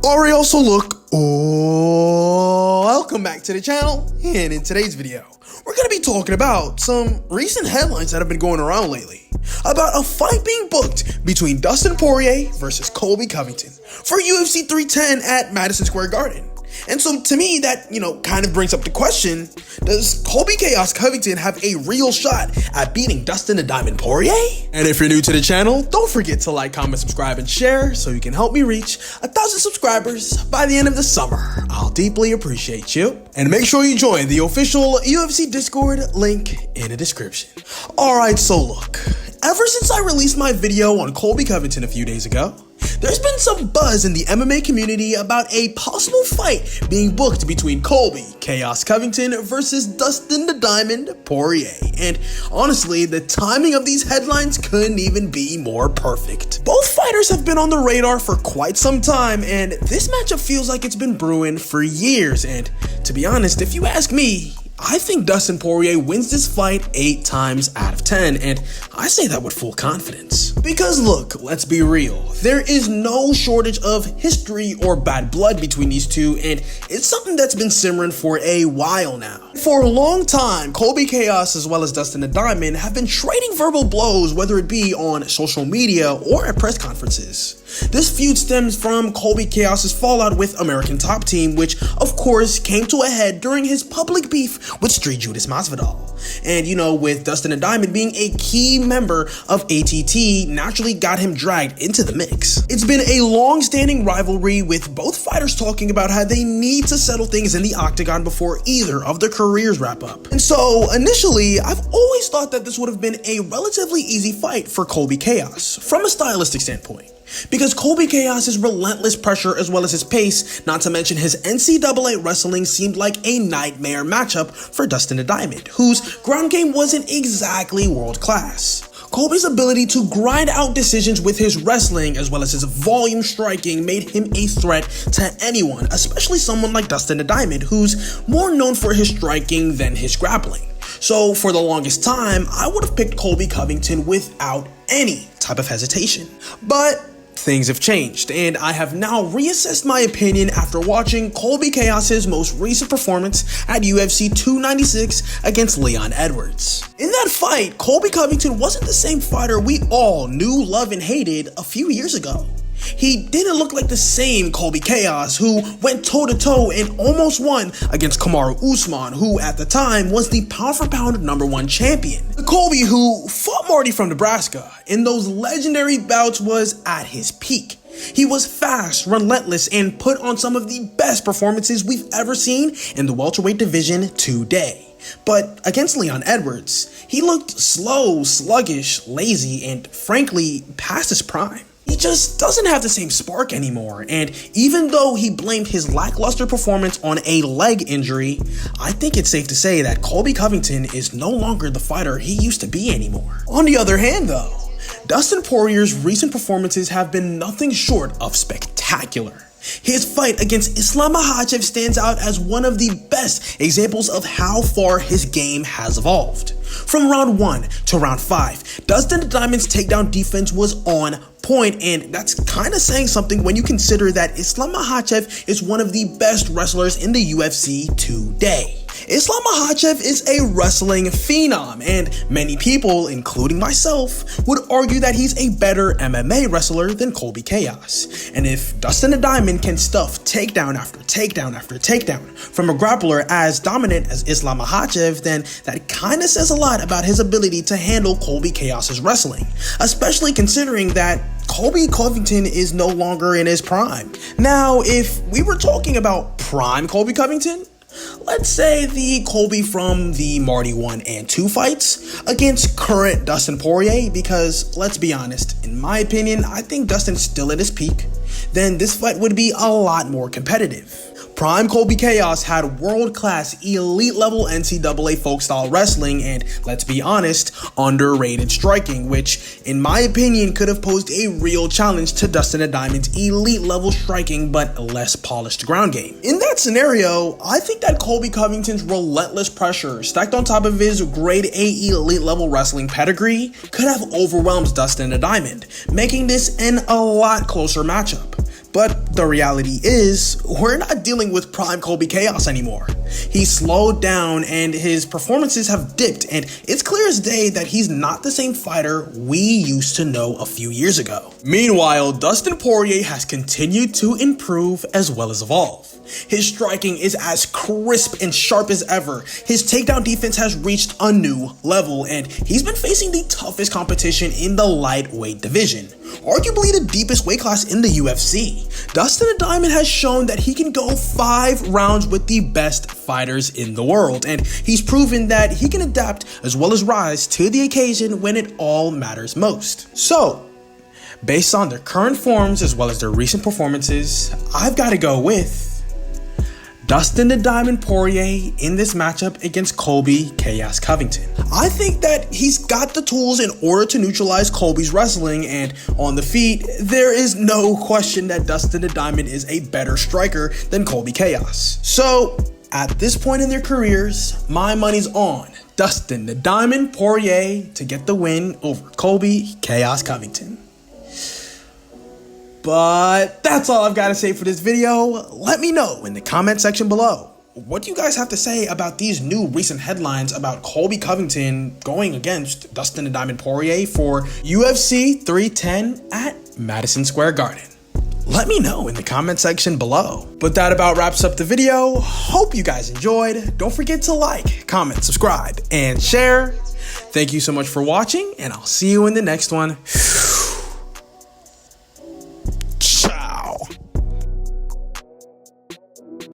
Alright, also look, welcome back to the channel, and in today's video, we're going to be talking about some recent headlines that have been going around lately about a fight being booked between Dustin Poirier versus Colby Covington for UFC 310 at Madison Square Garden. And so to me, that, kind of brings up the question, does Colby Chaos Covington have a real shot at beating Dustin the Diamond Poirier? And if you're new to the channel, don't forget to like, comment, subscribe, and share so you can help me reach 1,000 subscribers by the end of the summer. I'll deeply appreciate you. And make sure you join the official UFC Discord, link in the description. Alright, so look, ever since I released my video on Colby Covington a few days ago, there's been some buzz in the MMA community about a possible fight being booked between Colby Chaos Covington versus Dustin the Diamond Poirier. And honestly, the timing of these headlines couldn't even be more perfect. Both fighters have been on the radar for quite some time, and this matchup feels like it's been brewing for years. And to be honest, if you ask me, I think Dustin Poirier wins this fight 8 times out of 10, and I say that with full confidence. Because look, let's be real, there is no shortage of history or bad blood between these two, and it's something that's been simmering for a while now. For a long time, Colby Chaos as well as Dustin the Diamond have been trading verbal blows, whether it be on social media or at press conferences. This feud stems from Colby Chaos's fallout with American Top Team, which of course came to a head during his public beef with Street Judas Masvidal. And with Dustin the Diamond being a key member of ATT, naturally got him dragged into the mix. It's been a long-standing rivalry, with both fighters talking about how they need to settle things in the octagon before either of their careers wrap up. And so initially, I've always thought that this would have been a relatively easy fight for Colby Chaos from a stylistic standpoint, because Colby Chaos's relentless pressure as well as his pace, not to mention his NCAA wrestling, seemed like a nightmare matchup for Dustin the Diamond, whose ground game wasn't exactly world class. Colby's ability to grind out decisions with his wrestling as well as his volume striking made him a threat to anyone, especially someone like Dustin the Diamond, who's more known for his striking than his grappling. So for the longest time, I would have picked Colby Covington without any type of hesitation. But things have changed, and I have now reassessed my opinion after watching Colby Chaos's most recent performance at UFC 296 against Leon Edwards. In that fight, Colby Covington wasn't the same fighter we all knew, loved, and hated a few years ago. He didn't look like the same Colby Chaos who went toe-to-toe and almost won against Kamaru Usman, who at the time was the pound-for-pound #1 champion. The Colby who fought Marty from Nebraska in those legendary bouts was at his peak. He was fast, relentless, and put on some of the best performances we've ever seen in the welterweight division today. But against Leon Edwards, he looked slow, sluggish, lazy, and frankly, past his prime. He just doesn't have the same spark anymore, and even though he blamed his lackluster performance on a leg injury, I think it's safe to say that Colby Covington is no longer the fighter he used to be anymore. On the other hand though, Dustin Poirier's recent performances have been nothing short of spectacular. His fight against Islam Makhachev stands out as one of the best examples of how far his game has evolved. From round 1 to round 5, Dustin the Diamond's takedown defense was on point, and that's kind of saying something when you consider that Islam Makhachev is one of the best wrestlers in the UFC today. Islam Makhachev is a wrestling phenom, and many people, including myself, would argue that he's a better MMA wrestler than Colby Chaos. And if Dustin the Diamond can stuff takedown after takedown after takedown from a grappler as dominant as Islam Makhachev, then that kind of says a lot about his ability to handle Colby Chaos's wrestling, especially considering that Colby Covington is no longer in his prime. Now, if we were talking about prime Colby Covington, let's say the Colby from the Marty 1 and 2 fights against current Dustin Poirier, because let's be honest, in my opinion, I think Dustin's still at his peak, then this fight would be a lot more competitive. Prime Colby Chaos had world-class, elite-level NCAA folk-style wrestling and, let's be honest, underrated striking, which, in my opinion, could have posed a real challenge to Dustin the Diamond's elite-level striking but less polished ground game. In that scenario, I think that Colby Covington's relentless pressure, stacked on top of his grade A elite-level wrestling pedigree, could have overwhelmed Dustin the Diamond, making this an a lot closer matchup. But the reality is, we're not dealing with prime Colby Chaos anymore. He's slowed down and his performances have dipped, and it's clear as day that he's not the same fighter we used to know a few years ago. Meanwhile, Dustin Poirier has continued to improve as well as evolve. His striking is as crisp and sharp as ever. His takedown defense has reached a new level, and he's been facing the toughest competition in the lightweight division, arguably the deepest weight class in the UFC. Dustin the Diamond has shown that he can go 5 rounds with the best fighters in the world, and he's proven that he can adapt as well as rise to the occasion when it all matters most. So, based on their current forms as well as their recent performances, I've got to go with Dustin the Diamond Poirier in this matchup against Colby Chaos Covington. I think that he's got the tools in order to neutralize Colby's wrestling, and on the feet, there is no question that Dustin the Diamond is a better striker than Colby Chaos. So, at this point in their careers, my money's on Dustin the Diamond Poirier to get the win over Colby Chaos Covington. But that's all I've got to say for this video. Let me know in the comment section below. What do you guys have to say about these new recent headlines about Colby Covington going against Dustin the Diamond Poirier for UFC 310 at Madison Square Garden? Let me know in the comment section below. But that about wraps up the video. Hope you guys enjoyed. Don't forget to like, comment, subscribe, and share. Thank you so much for watching, and I'll see you in the next one.